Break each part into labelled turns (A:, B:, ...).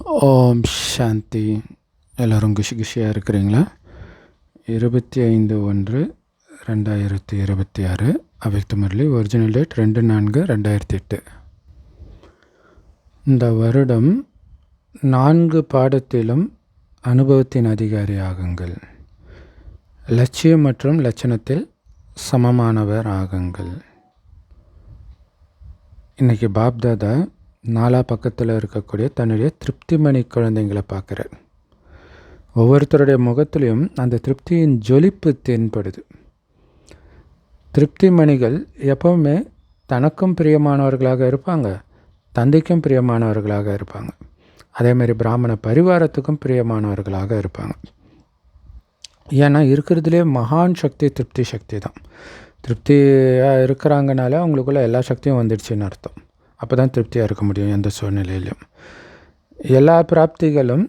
A: ஓம் சாந்தி. எல்லோரும் குஷியாக இருக்கிறீங்களா? 25/1/2026 அவ்யக்த முரளி. Original date 2/4/2008. இந்த வருடம் 4 பாடத்திலும் அனுபவத்தின் அதிகாரி ஆகுங்கள். லட்சியம் மற்றும் லட்சணத்தில் சமமானவர் ஆகுங்கள். இன்றைக்கி பாப்தாதா 4 பக்கத்தில் இருக்கக்கூடிய தன்னுடைய திருப்திமணி குழந்தைங்களை பார்க்குறார். ஒவ்வொருத்தருடைய முகத்துலேயும் அந்த திருப்தியின் ஜொலிப்பு தென்படுது. திருப்திமணிகள் எப்போவுமே தனக்கும் பிரியமானவர்களாக இருப்பாங்க, தந்தைக்கும் பிரியமானவர்களாக இருப்பாங்க, அதேமாதிரி பிராமண பரிவாரத்துக்கும் பிரியமானவர்களாக இருப்பாங்க. ஏன்னா இருக்கிறதுலே மகான் சக்தி திருப்தி சக்தி தான். திருப்தியாக இருக்கிறாங்கனால அவங்களுக்குள்ள எல்லா சக்தியும் வந்துடுச்சுன்னு அர்த்தம். அப்போ தான் திருப்தியாக இருக்க முடியும் எந்த சூழ்நிலையிலும். எல்லா பிராப்திகளும்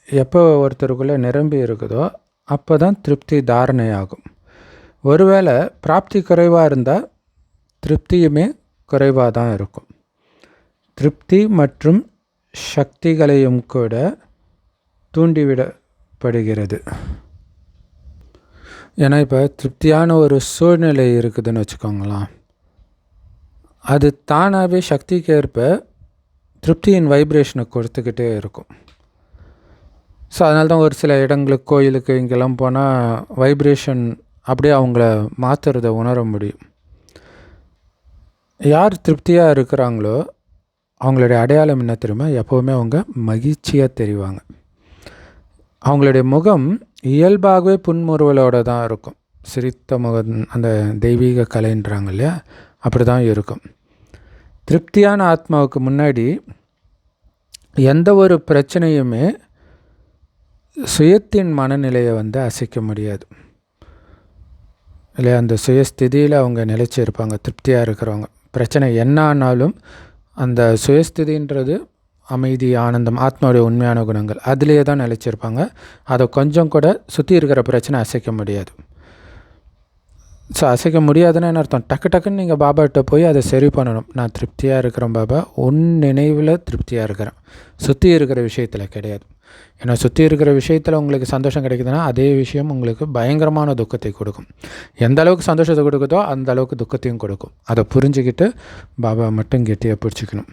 A: எப்போ ஒருத்தருக்குள்ளே நிரம்பி இருக்குதோ அப்போ தான் திருப்தி தாரணையாகும். ஒருவேளை பிராப்தி குறைவாக இருந்தால் திருப்தியுமே குறைவாக தான் இருக்கும். திருப்தி மற்றும் சக்திகளையும் கூட தூண்டிவிடப்படுகிறது. ஏன்னா இப்போ திருப்தியான ஒரு சூழ்நிலை இருக்குதுன்னு வச்சுக்கோங்களேன், அது தானாகவே சக்திக்கு ஏற்ப திருப்தியின் வைப்ரேஷனை கொடுத்துக்கிட்டே இருக்கும். ஸோ அதனால தான் ஒரு சில இடங்களுக்கு, கோயிலுக்கு இங்கெல்லாம் போனால் வைப்ரேஷன் அப்படியே அவங்கள மாற்றுறத உணர முடியும். யார் திருப்தியாக இருக்கிறாங்களோ அவங்களுடைய அடையாளம் என்ன தெரியுமா? எப்போவுமே அவங்க மகிழ்ச்சியாக தெரிவாங்க. அவங்களுடைய முகம் இயல்பாகவே புன்முறுவலோடு தான் இருக்கும். சிரித்த முகம், அந்த தெய்வீக கலைன்றாங்க இல்லையா, அப்படி தான் இருக்கும். திருப்தியான ஆத்மாவுக்கு முன்னாடி எந்த ஒரு பிரச்சனையுமே சுயத்தின் மனநிலையை அசைக்க முடியாது இல்லையா. அந்த சுயஸ்திதியில் அவங்க நிலைச்சி இருப்பாங்க. திருப்தியாக இருக்கிறவங்க பிரச்சனை என்ன ஆனாலும் அந்த சுயஸ்திதின்றது அமைதி, ஆனந்தம், ஆத்மாவுடைய உண்மையான குணங்கள், அதிலேயே தான் நிலைச்சிருப்பாங்க. அதை கொஞ்சம் கூட சுற்றி இருக்கிற பிரச்சனை அசைக்க முடியாது. ஸோ அசைக்க முடியாதுன்னு என்ன அர்த்தம்? டக்குன்னு நீங்கள் பாபாகிட்ட போய் அதை சரி பண்ணணும். நான் திருப்தியாக இருக்கிறேன் பாபா, உன் நினைவில் திருப்தியாக இருக்கிறேன், சுற்றி இருக்கிற விஷயத்தில் கிடையாது. ஏன்னா சுற்றி இருக்கிற விஷயத்தில் உங்களுக்கு சந்தோஷம் கிடைக்குதுன்னா அதே விஷயம் உங்களுக்கு பயங்கரமான துக்கத்தை கொடுக்கும். எந்த அளவுக்கு சந்தோஷத்தை கொடுக்குதோ அந்த அளவுக்கு துக்கத்தையும் கொடுக்கும். அதை புரிஞ்சுக்கிட்டு பாபா மட்டும் கெட்டியாக பிடிச்சிக்கணும்.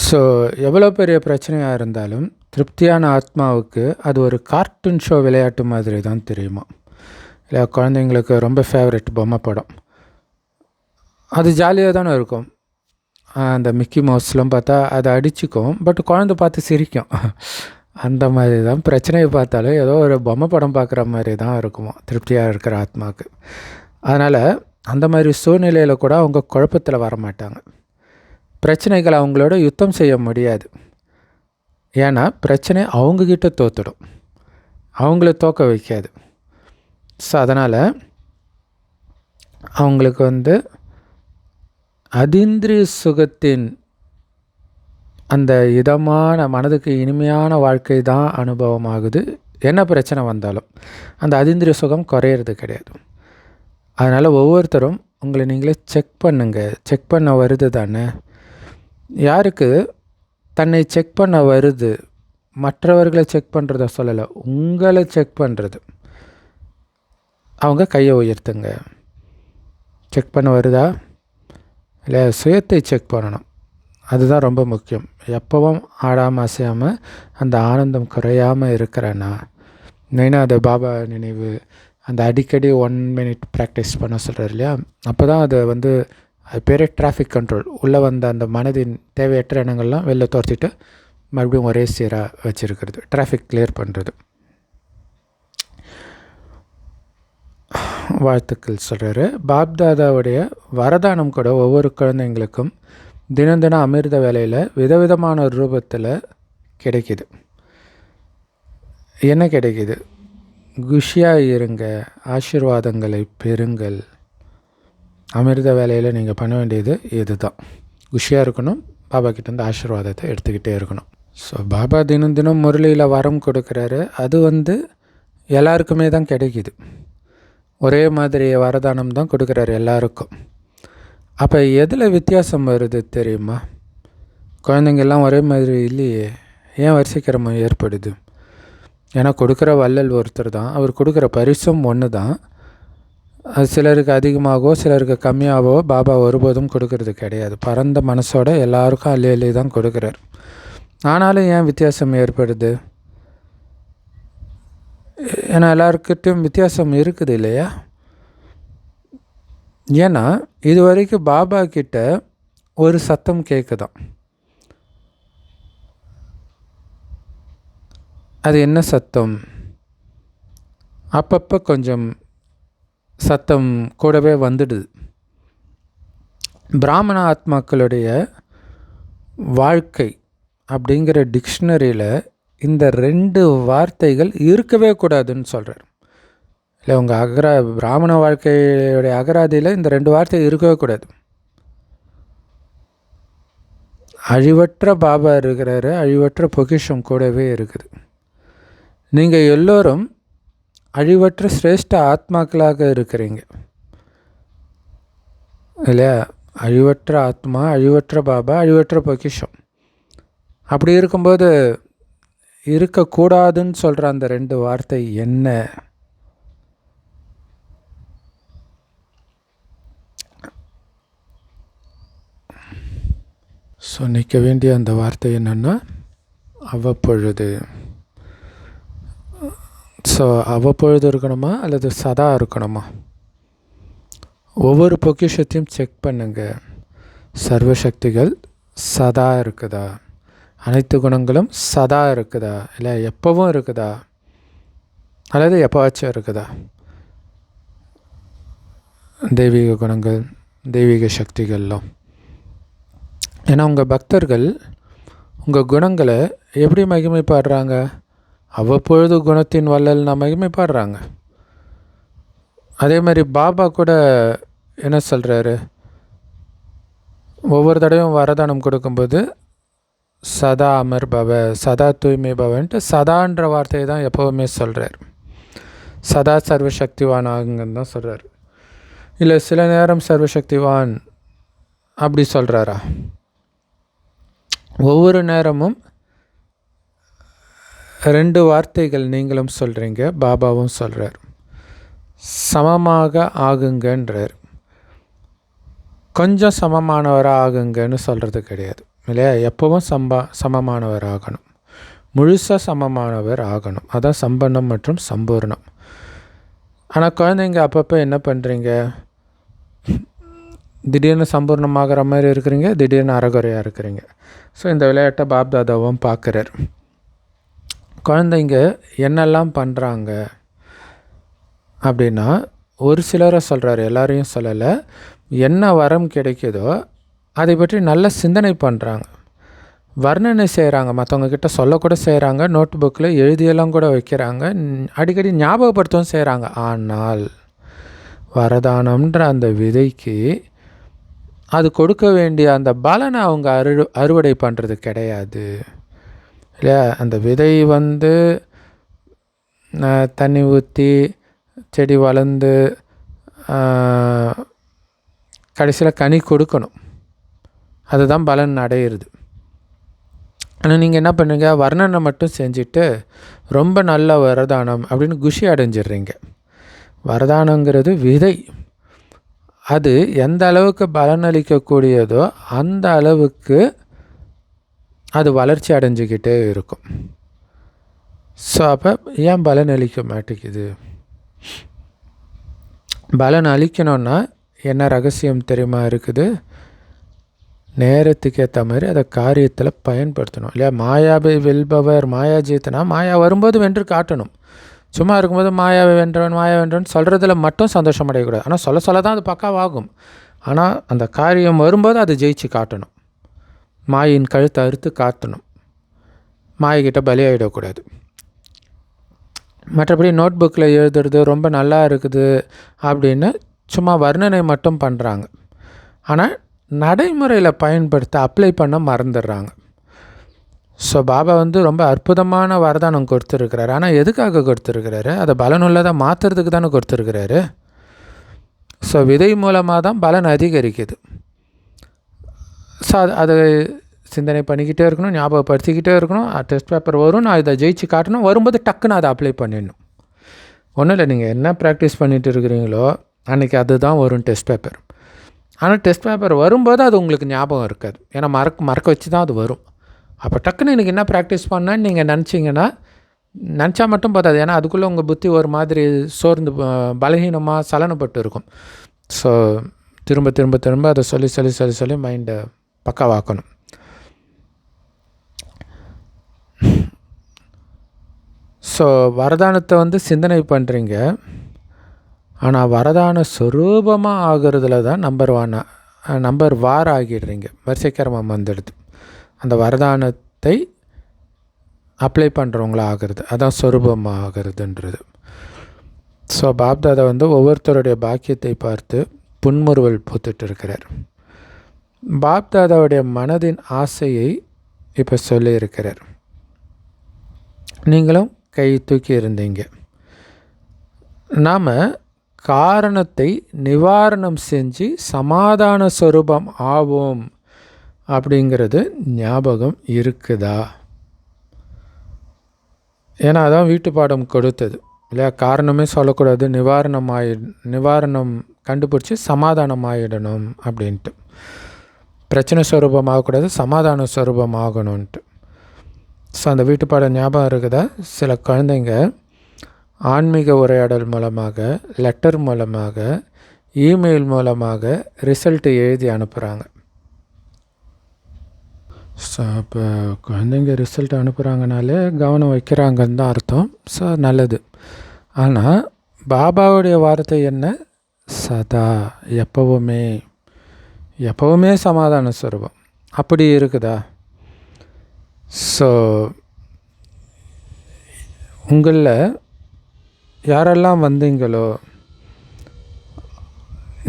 A: ஸோ எவ்வளோ பெரிய பிரச்சனையாக இருந்தாலும் திருப்தியான ஆத்மாவுக்கு அது ஒரு கார்ட்டூன் ஷோ விளையாட்டு மாதிரி தான் தெரியுமா. இல்லை, குழந்தைங்களுக்கு ரொம்ப ஃபேவரெட் பொம்மை படம், அது ஜாலியாக தானே இருக்கும். அந்த மிக்கி மவுஸ்லாம் பார்த்தா அதை அடிச்சுக்கும், பட் குழந்தை பார்த்து சிரிக்கும். அந்த மாதிரி தான் பிரச்சனையை பார்த்தாலும் ஏதோ ஒரு பொம்மை படம் பார்க்குற மாதிரி தான் இருக்குமோ திருப்தியாக இருக்கிற ஆத்மாவுக்கு. அதனால் அந்த மாதிரி சூழ்நிலையில் கூட அவங்க குழப்பத்தில் வரமாட்டாங்க. பிரச்சனைகளை அவங்களோட யுத்தம் செய்ய முடியாது. ஏன்னா பிரச்சனை அவங்கக்கிட்ட தோத்துடும், அவங்கள தோக்க வைக்காது. ஸோ அதனால் அவங்களுக்கு அதீந்திரிய சுகத்தின் அந்த இதமான, மனதுக்கு இனிமையான வாழ்க்கை தான் அனுபவமாகுது. என்ன பிரச்சனை வந்தாலும் அந்த அதீந்திரிய சுகம் குறையிறது கிடையாது. அதனால் ஒவ்வொருத்தரும் உங்களை நீங்களே செக் பண்ணுங்கள். செக் பண்ண வருது தானே. யாருக்கு தன்னை செக் பண்ண வருது, மற்றவர்களை செக் பண்ணுறத சொல்லலை, உங்களை செக் பண்ணுறது, அவங்க கையை உயர்த்துங்க. செக் பண்ண வருதா இல்லை, சுயத்தை செக் பண்ணணும். அதுதான் ரொம்ப முக்கியம். எப்பவும் ஆடாமல் அசையாமல் அந்த ஆனந்தம் குறையாமல் இருக்கிறேன்னா, மெயினாக அது பாபா நினைவு, அந்த அடிக்கடி 1 minute ப்ராக்டிஸ் பண்ண சொல்கிறார் இல்லையா. அப்போ தான் அது அது பேரே டிராஃபிக் கண்ட்ரோல். உள்ளே வந்த அந்த மனதின் தேவையற்ற எண்ணங்கள்லாம் வெளில துரத்திட்டு மறுபடியும் ஒரே சீராக வச்சுருக்கிறது, டிராஃபிக் கிளியர் பண்ணுறது. வாழ்த்துக்கள் சொல்கிறாரு. பாப்தாதாவுடைய வரதானம் கூட ஒவ்வொரு குழந்தைங்களுக்கும் தினம் அமிர்த வேலையில் விதவிதமான ஒரு ரூபத்தில் கிடைக்கிது. என்ன கிடைக்கிது? குஷியாக இருங்க, ஆசீர்வாதங்களை பெறுங்கள். அமிர்த வேலையில் நீங்கள் பண்ண வேண்டியது இது தான். குஷியாக இருக்கணும், பாபா கிட்டேருந்து ஆசீர்வாதத்தை எடுத்துக்கிட்டே இருக்கணும். ஸோ பாபா தினம் முரளியில் வரம் கொடுக்குறாரு. அது எல்லாருக்குமே தான் கிடைக்கிது. ஒரே மாதிரி வரதானம் தான் கொடுக்குறாரு எல்லாருக்கும். அப்போ எதில் வித்தியாசம் வருது தெரியுமா? குழந்தைங்கள்லாம் ஒரே மாதிரி இல்லையே, ஏன் வரிசைக்கிரமம் ஏற்படுது? ஏன்னா கொடுக்குற வள்ளல் ஒருத்தர் தான், அவர் கொடுக்குற பரிசும் ஒன்று தான். அது சிலருக்கு அதிகமாகவோ சிலருக்கு கம்மியாகவோ பாபா ஒருபோதும் கொடுக்கறது கிடையாது. பரந்த மனசோட எல்லாருக்கும் அள்ளி அள்ளி தான் கொடுக்குறார். ஆனாலும் ஏன் வித்தியாசம் ஏற்படுது? ஏன்னா எல்லாருக்கிட்டையும் வித்தியாசம் இருக்குது இல்லையா? ஏன்னா இது வரைக்கும் பாபா கிட்ட ஒரு சத்தம் கேட்குதான். அது என்ன சத்தம்? அப்பப்போ கொஞ்சம் சத்தம் கூடவே வந்துடுது. பிராமண ஆத்மாக்களுடைய வாழ்க்கை அப்படிங்கிற டிக்ஷனரியில் இந்த 2 வார்த்தைகள் இருக்கவே கூடாதுன்னு சொல்கிறார். இல்லை, உங்கள் பிராமண வாழ்க்கையுடைய அகராதியில் இந்த 2 வார்த்தை இருக்கவே கூடாது. அழிவற்ற பாபா இருக்கிறாரு, அழிவற்ற பொக்கிஷம் கூடவே இருக்குது. நீங்கள் எல்லோரும் அழிவற்ற சிரேஷ்ட ஆத்மாக்களாக இருக்கிறீங்க இல்லையா? அழிவற்ற ஆத்மா, அழிவற்ற பாபா, அழிவற்ற பொக்கிஷம். அப்படி இருக்கும்போது இருக்கக்கூடாதுன்னு சொல்கிற அந்த 2 வார்த்தை என்ன? ஸோ நிற்க வேண்டிய அந்த வார்த்தை என்னென்னா அவ்வப்பொழுது. ஸோ அவ்வப்பொழுது இருக்கணுமா அல்லது சதா இருக்கணுமா? ஒவ்வொரு பொக்கிஷத்தையும் செக் பண்ணுங்க. சர்வசக்திகள் சதா இருக்குதா? அனைத்து குணங்களும் சதா இருக்குதா? இல்லை எப்போவும் இருக்குதா அல்லது எப்போவாச்சும் இருக்குதா? தெய்வீக குணங்கள், தெய்வீக சக்திகள்லாம். ஏன்னா உங்கள் பக்தர்கள் உங்கள் குணங்களை எப்படி மகிமைப்படுறாங்க? அவ்வப்பொழுது குணத்தின் வள்ளல்னா மகிமைப்படுறாங்க. அதே மாதிரி பாபா கூட என்ன சொல்கிறாரு? ஒவ்வொரு தடவையும் வரதானம் கொடுக்கும்போது சதா அமர் பவ, சதா தூய்மை பவன்ட்டு சதான்ற வார்த்தையை தான் எப்போவுமே சொல்கிறார். சதா சர்வசக்திவான் ஆகுங்கன்னு தான் சொல்கிறார். இல்லை சில நேரம் சர்வசக்திவான் அப்படி சொல்கிறாரா? ஒவ்வொரு நேரமும் 2 வார்த்தைகள் நீங்களும் சொல்கிறீங்க, பாபாவும் சொல்கிறார். சமமாக ஆகுங்கன்றார். கொஞ்சம் சமமானவராக ஆகுங்கன்னு சொல்கிறது கிடையாது இல்லையா? எப்போவும் சமமானவர் ஆகணும், முழுசாக சமமானவர் ஆகணும். அதான் சம்பன்னம் மற்றும் சம்பூர்ணம். ஆனால் குழந்தைங்க அப்பப்போ என்ன பண்ணுறீங்க? திடீர்னு சம்பூர்ணமாகிற மாதிரி இருக்கிறீங்க, திடீர்னு அறகுறையாக இருக்கிறீங்க. ஸோ இந்த விளையாட்டை பாப்தாதாவும் பார்க்குறார். குழந்தைங்க என்னெல்லாம் பண்ணுறாங்க அப்படின்னா, ஒரு சிலரை சொல்கிறாரு, எல்லாரையும் சொல்லலை. என்ன வரம் கிடைக்குதோ அதை பற்றி நல்ல சிந்தனை பண்ணுறாங்க, வர்ணனை செய்கிறாங்க, மற்றவங்கக்கிட்ட சொல்லக்கூட செய்கிறாங்க, நோட் புக்கில் எழுதியெல்லாம் கூட வைக்கிறாங்க, அடிக்கடி ஞாபகப்படுத்தவும் செய்கிறாங்க. ஆனால் வரதானம்ன்ற அந்த விதைக்கு அது கொடுக்க வேண்டிய அந்த பலனை அவங்க அறுவடை பண்ணுறது கிடையாது இல்லையா? அந்த விதை தண்ணி ஊற்றி செடி வளர்ந்து கடைசியில் கனி கொடுக்கணும், அதுதான் பலன் அடையிறது. ஆனால் நீங்கள் என்ன பண்ணுறீங்க? வர்ணனை மட்டும் செஞ்சுட்டு ரொம்ப நல்ல வரதானம் அப்படின்னு குஷி அடைஞ்சிடுறீங்க. வரதானங்கிறது விதை, அது எந்த அளவுக்கு பலனளிக்கக்கூடியதோ அந்த அளவுக்கு அது வளர்ச்சி அடைஞ்சிக்கிட்டே இருக்கும். ஸோ அப்போ ஏன் பலன் அளிக்க மாட்டேங்குது? பலன் அளிக்கணும்னா என்ன ரகசியம் தெரியுமா இருக்குது? நேரத்துக்கு ஏற்ற மாதிரி அதை காரியத்தில் பயன்படுத்தணும் இல்லையா? மாயாவை வெல்பவர் மாயா ஜீத்தனா, மாயா வரும்போது வென்று காட்டணும். சும்மா இருக்கும்போது மாயாவை வென்றவன் சொல்கிறதுல மட்டும் சந்தோஷம் அடையக்கூடாது. ஆனால் சொல்ல தான் அது பக்காவாகும். ஆனால் அந்த காரியம் வரும்போது அது ஜெயிச்சு காட்டணும். மாயின் கழுத்தை அறுத்து காட்டணும், மாயக்கிட்ட பலியாயிடக்கூடாது. மற்றபடி நோட் புக்கில் எழுதுறது ரொம்ப நல்லா இருக்குது அப்படின்னு சும்மா வர்ணனை மட்டும் பண்ணுறாங்க. ஆனால் நடைமுறையில் பயன்படுத்த அப்ளை பண்ண மறந்துடுறாங்க. ஸோ பாபா ரொம்ப அற்புதமான வரதானம் கொடுத்துருக்கிறாரு. ஆனால் எதுக்காக கொடுத்துருக்கிறாரு? அதை பலனுள்ளதாக மாற்றுறதுக்கு தானே கொடுத்துருக்கிறாரு. ஸோ விதை மூலமாக தான் பலன் அதிகரிக்குது. ஸோ அது சிந்தனை பண்ணிக்கிட்டே இருக்கணும், ஞாபகப்படுத்திக்கிட்டே இருக்கணும். டெஸ்ட் பேப்பர் வரும், நான் இதை ஜெயிச்சு காட்டணும். வரும்போது டக்குன்னு அதை அப்ளை பண்ணிடணும். ஒன்றும் இல்லை, நீங்கள் என்ன ப்ராக்டிஸ் பண்ணிகிட்டு இருக்கிறீங்களோ அன்றைக்கி அதுதான் வரும் டெஸ்ட் பேப்பர். ஆனால் டெஸ்ட் பேப்பர் வரும்போது அது உங்களுக்கு ஞாபகம் இருக்காது. ஏன்னா மறக்க வச்சு தான் அது வரும். அப்போ டக்குன்னு எனக்கு என்ன ப்ராக்டிஸ் பண்ணேன்னு நீங்கள் நினச்சிங்கன்னா, நினச்சா மட்டும் போதாது. ஏன்னா அதுக்குள்ளே உங்கள் புத்தி ஒரு மாதிரி சோர்ந்து பலகீனமாக சலனப்பட்டு இருக்கும். ஸோ திரும்ப திரும்ப திரும்ப அதை சொல்லி மைண்டை பக்காவாக்கணும். ஸோ வரதானத்தை சிந்தனை பண்ணுறீங்க, ஆனால் வரதான ஸ்வரூபமாக ஆகிறதுல தான் நம்பர் வார் ஆகிடுறீங்க. வரிசைக்கிரமம் வந்துடுது. அந்த வரதானத்தை அப்ளை பண்ணுறவங்களா ஆகிறது, அதான் ஸ்வரூபமாக ஆகிறதுன்றது. ஸோ பாப்தாதா ஒவ்வொருத்தருடைய பாக்கியத்தை பார்த்து புன்முறுவல் பூத்துட்டு இருக்கிறார். பாப்தாதாவுடைய மனதின் ஆசையை இப்போ சொல்லியிருக்கிறார். நீங்களும் கை தூக்கி இருந்தீங்க. நாம் காரணத்தை நிவாரணம் செஞ்சு சமாதான ஸ்வரூபம் ஆவோம் அப்படிங்கிறது ஞாபகம் இருக்குதா? ஏன்னா அதான் வீட்டு பாடம் கொடுத்தது இல்லையா? காரணமே சொல்லக்கூடாது, நிவாரணம் கண்டுபிடிச்சி சமாதானம் ஆகிடணும் அப்படின்ட்டு. பிரச்சனை ஸ்வரூபம் ஆகக்கூடாது, சமாதான ஸ்வரூபம் ஆகணுன்ட்டு. ஸோ அந்த வீட்டு பாடம் ஞாபகம் இருக்குதா? சில குழந்தைங்க ஆன்மீக உரையாடல் மூலமாக, லெட்டர் மூலமாக, இமெயில் மூலமாக ரிசல்ட்டு எழுதி அனுப்புகிறாங்க. ஸோ அப்போ குழந்தைங்க ரிசல்ட் அனுப்புகிறாங்கனாலே கவனம் வைக்கிறாங்கன்னு தான் அர்த்தம். ஸோ நல்லது. ஆனால் பாபாவுடைய வார்த்தை என்ன? சதா, எப்போவுமே சமாதான ஸ்வரூபம். அப்படி இருக்குதா? ஸோ உங்களில் யாரெல்லாம் வந்தீங்களோ,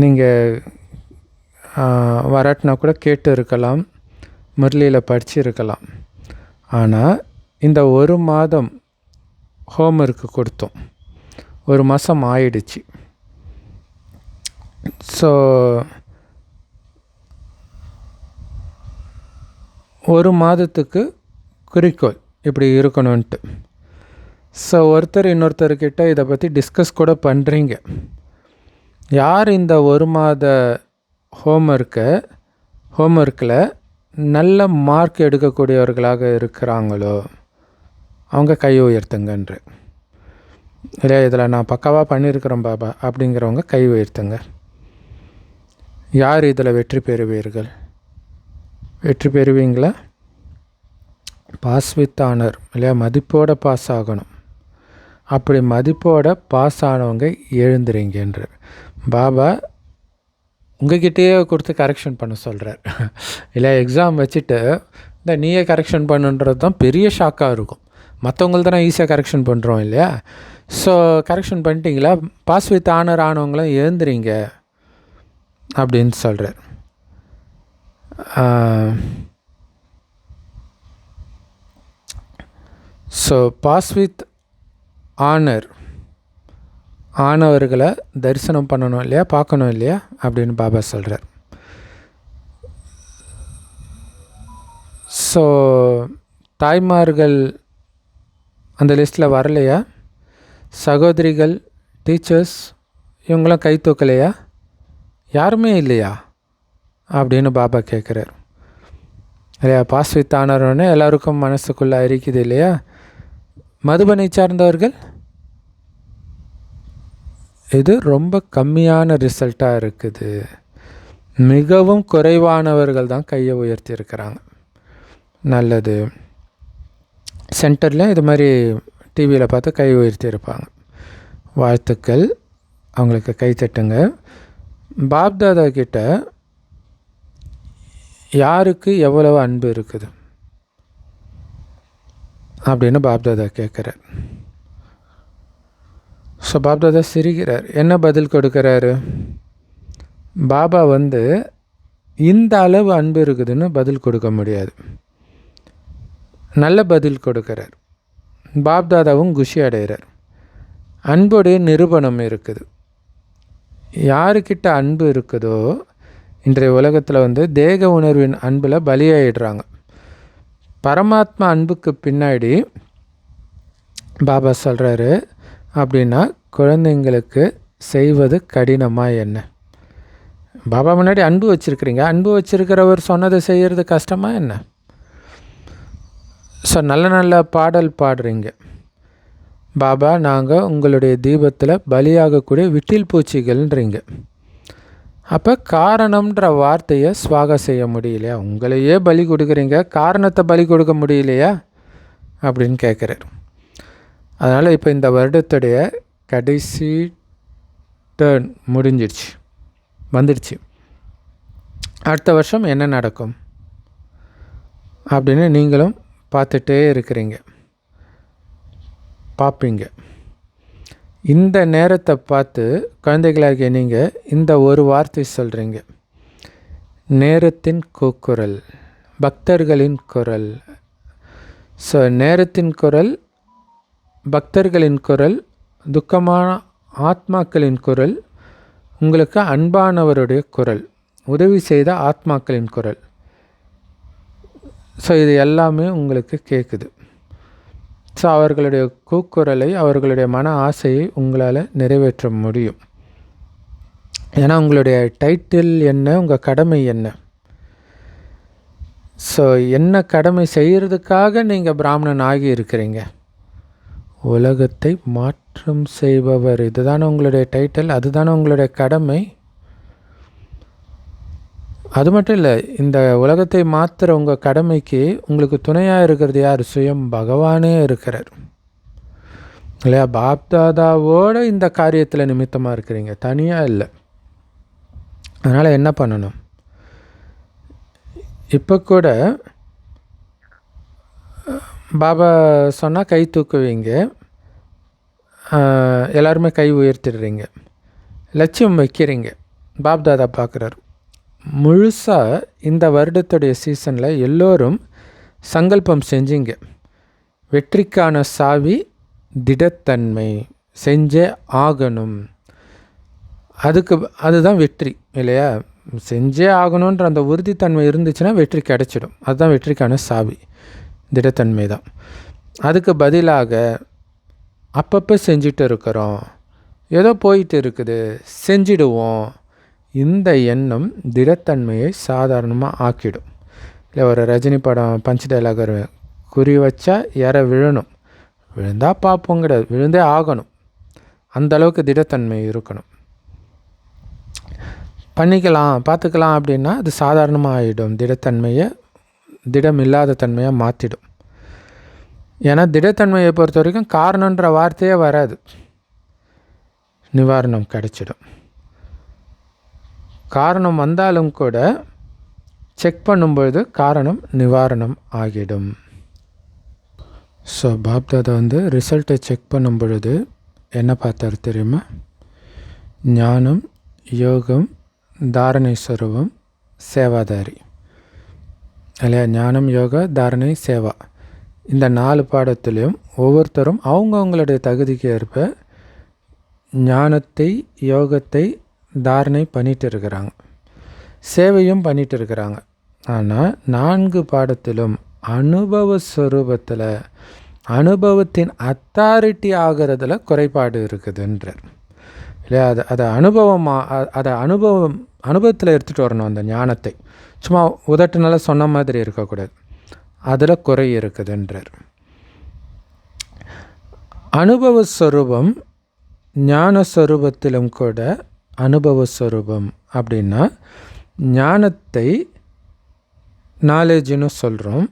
A: நீங்கள் வராட்டினா கூட கேட்டு இருக்கலாம், முரளியில் படிச்சிருக்கலாம். ஆனால் இந்த 1 மாதம் ஹோம்ஒர்க்கு கொடுத்தோம், 1 மாதம் ஆயிடுச்சு. ஸோ 1 மாதத்துக்கு குறிக்கோள் இப்படி இருக்கணும்ன்ட்டு. ஸோ ஒருத்தர் இன்னொருத்தர்கிட்ட இதை பற்றி டிஸ்கஸ் கூட பண்ணுறீங்க. யார் இந்த 1 மாத ஹோம்ஒர்க்கில் நல்ல மார்க் எடுக்கக்கூடியவர்களாக இருக்கிறாங்களோ அவங்க கை உயர்த்துங்கன்ற. இல்லையா, இதில் நான் பக்காவாக பண்ணியிருக்கிறேன் பாபா அப்படிங்கிறவங்க கை உயர்த்துங்க. யார் இதில் வெற்றி பெறுவீர்கள்? வெற்றி பெறுவீங்களா? பாஸ் வித் ஆனர் இல்லையா, மதிப்போட பாஸ் ஆகணும். அப்படி மதிப்போட பாஸ் ஆனவங்க எழுந்துறீங்கன்ற. பாபா உங்ககிட்டயே கொடுத்து கரெக்ஷன் பண்ண சொல்கிறார். இல்லை, எக்ஸாம் வச்சுட்டு இந்த நீயே கரெக்ஷன் பண்ணுன்றது தான் பெரிய ஷாக்காக இருக்கும். மற்றவங்களுக்கு தானே ஈஸியாக கரெக்ஷன் பண்ணுறோம் இல்லையா? ஸோ கரெக்ஷன் பண்ணிட்டீங்களா, பாஸ் வித் ஆனர் ஆனவங்களாம் எழுந்துறீங்க அப்படின்னு சொல்கிறார். ஸோ பாஸ் வித் ஆனர் ஆனவர்களை தரிசனம் பண்ணணும் இல்லையா, பார்க்கணும் இல்லையா அப்படின்னு பாபா சொல்கிறார். ஸோ தாய்மார்கள் அந்த லிஸ்ட்டில் வரலையா? சகோதரிகள், டீச்சர்ஸ் இவங்களாம் கை தூக்கலையா? யாருமே இல்லையா அப்படின்னு பாபா கேட்குறார் இல்லையா? பாஸ் வித் ஆனர்னு எல்லாருக்கும் மனசுக்குள்ளே இருக்குது இல்லையா? மதுபனை சார்ந்தவர்கள் இது ரொம்ப கம்மியான ரிசல்ட்டாக இருக்குது. மிகவும் குறைவானவர்கள் தான் கையை உயர்த்தி இருக்கிறாங்க. நல்லது. சென்டரில் இது மாதிரி டிவியில் பார்த்து கை உயர்த்தி இருப்பாங்க. வாழ்த்துக்கள், அவங்களுக்கு கை தட்டுங்க. பாப்தாதா கிட்ட யாருக்கு எவ்வளவு அன்பு இருக்குது அப்படின்னு பாப்தாதா கேட்குறார். ஸோ பாப்தாதா சிரிக்கிறார். என்ன பதில் கொடுக்குறாரு? பாபா இந்த அளவு அன்பு இருக்குதுன்னு பதில் கொடுக்க முடியாது. நல்ல பதில் கொடுக்குறார். பாப்தாதாவும் குஷி அடைகிறார். அன்புடைய நிரூபணம் இருக்குது. யாருக்கிட்ட அன்பு இருக்குதோ, இன்றைய உலகத்தில் தேக உணர்வின் அன்பில் பலியாயிடுறாங்க. பரமாத்மா அன்புக்கு பின்னாடி பாபா சொல்கிறாரு அப்படின்னா குழந்தைங்களுக்கு செய்வது கடினமாக என்ன? பாபா முன்னாடி அன்பு வச்சுருக்கிறீங்க, அன்பு வச்சுருக்கிறவர் சொன்னதை செய்கிறது கஷ்டமாக என்ன? ஸோ நல்ல நல்ல பாடல் பாடுறீங்க, பாபா நாங்கள் உங்களுடைய தீபத்தில் பலியாகக்கூடிய விட்டில் பூச்சிகள்ன்றீங்க. அப்போ காரணம்ன்ற வார்த்தையை ஸ்வாகா செய்ய முடியலையா? உங்களையே பலி கொடுக்குறீங்க, காரணத்தை பலி கொடுக்க முடியலையா அப்படின்னு கேட்குறாரு. அதனால் இப்போ இந்த வருடத்துடைய கடைசி டேர்ன் முடிஞ்சிடுச்சு, வந்துடுச்சு. அடுத்த வருஷம் என்ன நடக்கும் அப்படின்னு நீங்களும் பார்த்துட்டே இருக்கிறீங்க, பார்ப்பீங்க. இந்த நேரத்தை பார்த்து குழந்தைகளாகிய நீங்கள் இந்த ஒரு வார்த்தை சொல்கிறீங்க, நேரத்தின் கூக்குரல், பக்தர்களின் குரல். ஸோ நேரத்தின் குரல், பக்தர்களின் குரல், துக்கமான ஆத்மாக்களின் குரல், உங்களுக்கு அன்பானவருடைய குரல், உதவி செய்த ஆத்மாக்களின் குரல். ஸோ இது எல்லாமே உங்களுக்கு கேட்குது. ஸோ அவர்களுடைய கூக்குரலை, அவர்களுடைய மன ஆசையை உங்களால் நிறைவேற்ற முடியும். ஏன்னா உங்களுடைய டைட்டில் என்ன, உங்கள் கடமை என்ன. ஸோ என்ன கடமை செய்கிறதுக்காக நீங்கள் பிராமணன் ஆகி இருக்கிறீங்க? உலகத்தை மாற்றம் செய்பவர். இதுதானே உங்களுடைய டைட்டில், அதுதானே உங்களுடைய கடமை. அது மட்டும் இல்லை, இந்த உலகத்தை மாற்றுற உங்கள் கடமைக்கு உங்களுக்கு துணையாக இருக்கிறது யார்? சுயம் பகவானே இருக்கிறார் இல்லையா? பாப்தாதாவோட இந்த காரியத்தில் நிமித்தமாக இருக்கிறீங்க, தனியாக இல்லை. அதனால் என்ன பண்ணணும்? இப்போ கூட பாபா சொன்னால் கை தூக்குவீங்க, எல்லாருமே கை உயர்த்திடுறீங்க, லட்சியம் வைக்கிறீங்க, பாப்தாதா பார்க்குறாரு. முழுசாக இந்த வருடத்துடைய சீசனில் எல்லோரும் சங்கல்பம் செஞ்சீங்க, வெற்றிக்கான சாவி திடத்தன்மை, செஞ்சே ஆகணும். அதுதான் வெற்றி இல்லையா? செஞ்சே ஆகணுன்ற அந்த உறுதித்தன்மை இருந்துச்சுன்னா வெற்றி கிடைச்சிடும். அதுதான் வெற்றிக்கான சாவி, திடத்தன்மை தான். அதுக்கு பதிலாக அப்பப்போ செஞ்சுட்டு இருக்கிறோம், ஏதோ போயிட்டு இருக்குது, செஞ்சிடுவோம். இந்த எண்ணம் திடத்தன்மையை சாதாரணமாக ஆக்கிடும். இல்லை, ஒரு ரஜினி படம் பஞ்ச் டைலாக் வருவேன், குறி வச்சா யாரை விழணும், விழுந்தால் பார்ப்போம் கிடையாது, விழுந்தே ஆகணும். அந்தளவுக்கு திடத்தன்மை இருக்கணும். பண்ணிக்கலாம், பார்த்துக்கலாம் அப்படின்னா அது சாதாரணமாக ஆகிடும். திடத்தன்மையை திடம் இல்லாத தன்மையாக மாற்றிடும். ஏன்னா திடத்தன்மையை பொறுத்த வரைக்கும் காரணன்ற வார்த்தையே வராது, நிவாரணம் கிடைச்சிடும். காரணம் வந்தாலும் கூட செக் பண்ணும்பொழுது காரணம் நிவாரணம் ஆகிடும். ஸோ பாப்தாதா ரிசல்ட்டை செக் பண்ணும் பொழுது என்ன பார்த்தார் தெரியுமா? ஞானம், யோகம், தாரணை ஸ்வரூபம், சேவாதாரி இல்லையா? ஞானம், யோகா, தாரணை, சேவா, இந்த 4 பாடத்துலேயும் ஒவ்வொருத்தரும் அவங்கவுங்களுடைய தகுதிக்கு ஏற்ப ஞானத்தை, யோகத்தை, தாரணை பண்ணிட்டு இருக்கிறாங்க, சேவையும் பண்ணிட்டு இருக்கிறாங்க. ஆனால் 4 பாடத்திலும் அனுபவ ஸ்வரூபத்தில், அனுபவத்தின் அத்தாரிட்டி ஆகிறதுல குறைபாடு இருக்குதுன்றார் இல்லையா? அதை அனுபவத்தில் எடுத்துகிட்டு வரணும். அந்த ஞானத்தை சும்மா உதட்டுனால சொன்ன மாதிரி இருக்கக்கூடாது, அதில் குறை இருக்குதுன்றார். அனுபவ ஸ்வரூபம் ஞானஸ்வரூபத்திலும் கூட அனுபவஸ்வரூபம் அப்படின்னா ஞானத்தை நாலேஜுன்னு சொல்கிறோம்.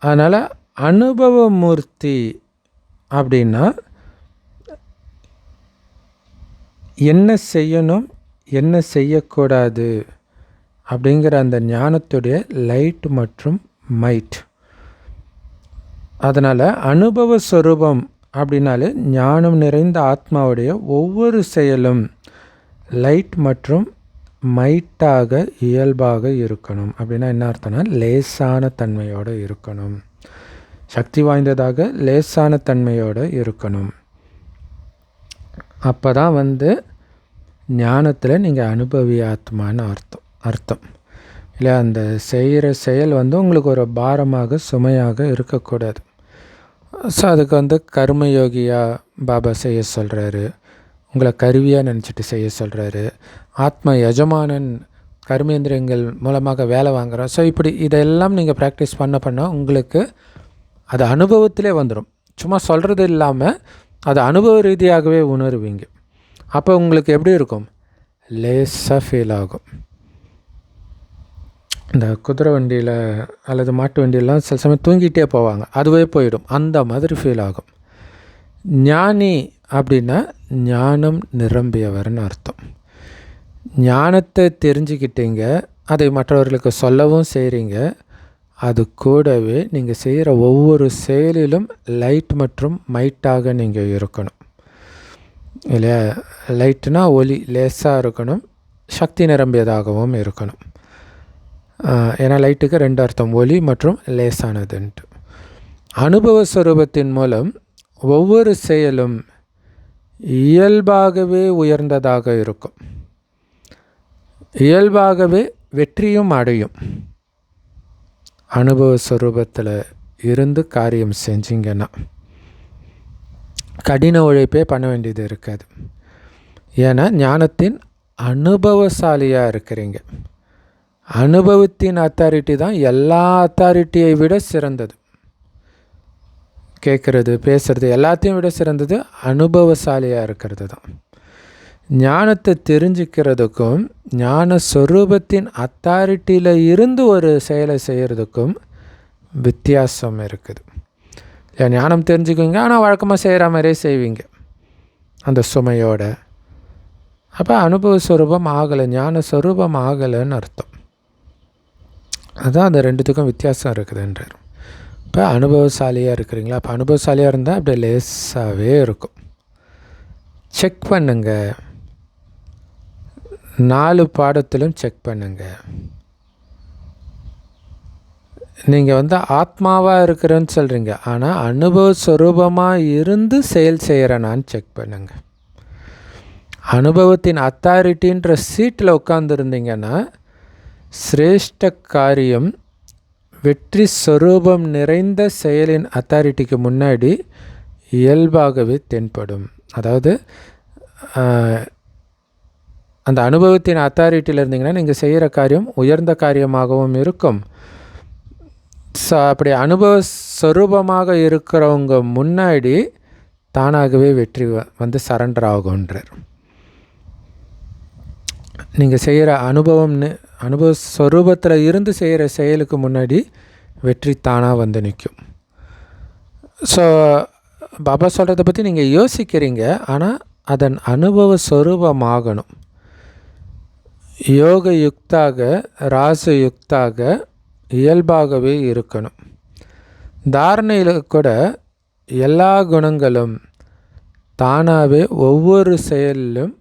A: அதனால் அனுபவமூர்த்தி அப்படின்னா என்ன செய்யணும், என்ன செய்யக்கூடாது அப்படிங்கிற அந்த ஞானத்துடைய லைட் மற்றும் மைட். அதனால் அனுபவ ஸ்வரூபம் அப்படின்னாலே ஞானம் நிறைந்த ஆத்மாவுடைய ஒவ்வொரு செயலும் லைட் மற்றும் மைட்டாக இயல்பாக இருக்கணும். அப்படின்னா என்ன அர்த்தம்னா லேசான தன்மையோடு இருக்கணும், சக்தி வாய்ந்ததாக லேசான தன்மையோடு இருக்கணும். அப்போ தான் ஞானத்தில் நீங்கள் அனுபவி ஆத்மான்னு அர்த்தம். இல்லை அந்த செய்கிற செயல் உங்களுக்கு ஒரு பாரமாக சுமையாக இருக்கக்கூடாது. ஸோ அதுக்கு கர்மயோகியாக பாபா செய்ய சொல்கிறாரு, உங்களை கருவியாக நினச்சிட்டு செய்ய சொல்கிறாரு. ஆத்ம எஜமானன் கர்மேந்திரியங்கள் மூலமாக வேலை வாங்குகிறோம். ஸோ இப்படி இதெல்லாம் நீங்கள் ப்ராக்டிஸ் பண்ண உங்களுக்கு அது அனுபவத்திலே வந்துடும். சும்மா சொல்கிறது இல்லாமல் அது அனுபவ ரீதியாகவே உணர்வீங்க. அப்போ உங்களுக்கு எப்படி இருக்கும்? லேசாக ஃபீல் ஆகும். இந்த குதிரை வண்டியில் அல்லது மாட்டு வண்டியெல்லாம் சில சமயம் தூங்கிட்டே போவாங்க, அதுவே போயிடும். அந்த மாதிரி ஃபீல் ஆகும். ஞானி அப்படின்னா ஞானம் நிரம்பியவர்னு அர்த்தம். ஞானத்தை தெரிஞ்சுக்கிட்டீங்க, அதை மற்றவர்களுக்கு சொல்லவும் செய்கிறீங்க. அது கூடவே நீங்கள் செய்கிற ஒவ்வொரு செயலிலும் லைட் மற்றும் மைட்டாக நீங்கள் இருக்கணும். இல்லையா? லைட்னா ஒளி, லேசாக இருக்கணும், சக்தி நிரம்பியதாகவும் இருக்கணும். ஏன்னா லைட்டுக்கு 2 அர்த்தம், ஒளி மற்றும் லேசானதுன்ட்டு. அனுபவ ஸ்வரூபத்தின் மூலம் ஒவ்வொரு செயலும் இயல்பாகவே உயர்ந்ததாக இருக்கும், இயல்பாகவே வெற்றியும் அடையும். அனுபவ ஸ்வரூபத்தில் இருந்து காரியம் செஞ்சிங்கன்னா கடின உழைப்பே பண்ண வேண்டியது இருக்காது. ஏன்னா ஞானத்தின் அனுபவசாலியாக இருக்கிறீங்க. அனுபவத்தின் அத்தாரிட்டி தான் எல்லா அத்தாரிட்டியை விட சிறந்தது. கேட்குறது, பேசுகிறது எல்லாத்தையும் விட சிறந்தது அனுபவசாலியாக இருக்கிறது தான். ஞானத்தை தெரிஞ்சுக்கிறதுக்கும் ஞான ஸ்வரூபத்தின் அத்தாரிட்டியில் இருந்து ஒரு செயலை செய்கிறதுக்கும் வித்தியாசம் இருக்குது. ஞானம் தெரிஞ்சுக்குவீங்க, ஆனால் வழக்கமாக செய்கிற மாதிரியே செய்வீங்க அந்த சுமையோட. அப்போ அனுபவ ஸ்வரூபம் ஆகலை, ஞான ஸ்வரூபம் ஆகலைன்னு அர்த்தம். அதுதான் அந்த ரெண்டுத்துக்கும் வித்தியாசம் இருக்குதுன்றார். இப்போ அனுபவசாலியாக இருக்கிறீங்களா? அப்போ அனுபவசாலியாக இருந்தால் அப்படியே லேசாகவே இருக்கும். செக் பண்ணுங்க, 4 பாடத்திலும் செக் பண்ணுங்க. நீங்கள் ஆத்மாவாக இருக்கிறேன்னு சொல்கிறீங்க, ஆனால் அனுபவ ஸ்வரூபமாக இருந்து செயல் செய்கிறேனான்னு செக் பண்ணுங்க. அனுபவத்தின் அத்தாரிட்டின்ற சீட்டில் உட்காந்துருந்தீங்கன்னா சிரேஷ்ட காரியம் வெற்றி ஸ்வரூபம் நிறைந்த செயலின் அத்தாரிட்டிக்கு முன்னாடி இயல்பாகவே தென்படும். அதாவது அந்த அனுபவத்தின் அத்தாரிட்டியில் இருந்தீங்கன்னா நீங்கள் செய்கிற காரியம் உயர்ந்த காரியமாகவும் இருக்கும். அப்படி அனுபவ ஸ்வரூபமாக இருக்கிறவங்க முன்னாடி தானாகவே வெற்றி சரண்டர் ஆகுன்றார். நீங்கள் செய்கிற அனுபவ ஸ்வரூபத்தில் இருந்து செய்கிற செயலுக்கு முன்னாடி வெற்றி தானாக நிற்கும். ஸோ பாபா சொல்கிறத பற்றி நீங்கள் யோசிக்கிறீங்க, ஆனால் அதன் அனுபவ ஸ்வரூபமாகணும். யோக யுக்தாக, ராசயுக்தாக இயல்பாகவே இருக்கணும். தாரணையில் கூட எல்லா குணங்களும் தானாகவே ஒவ்வொரு செயலிலும்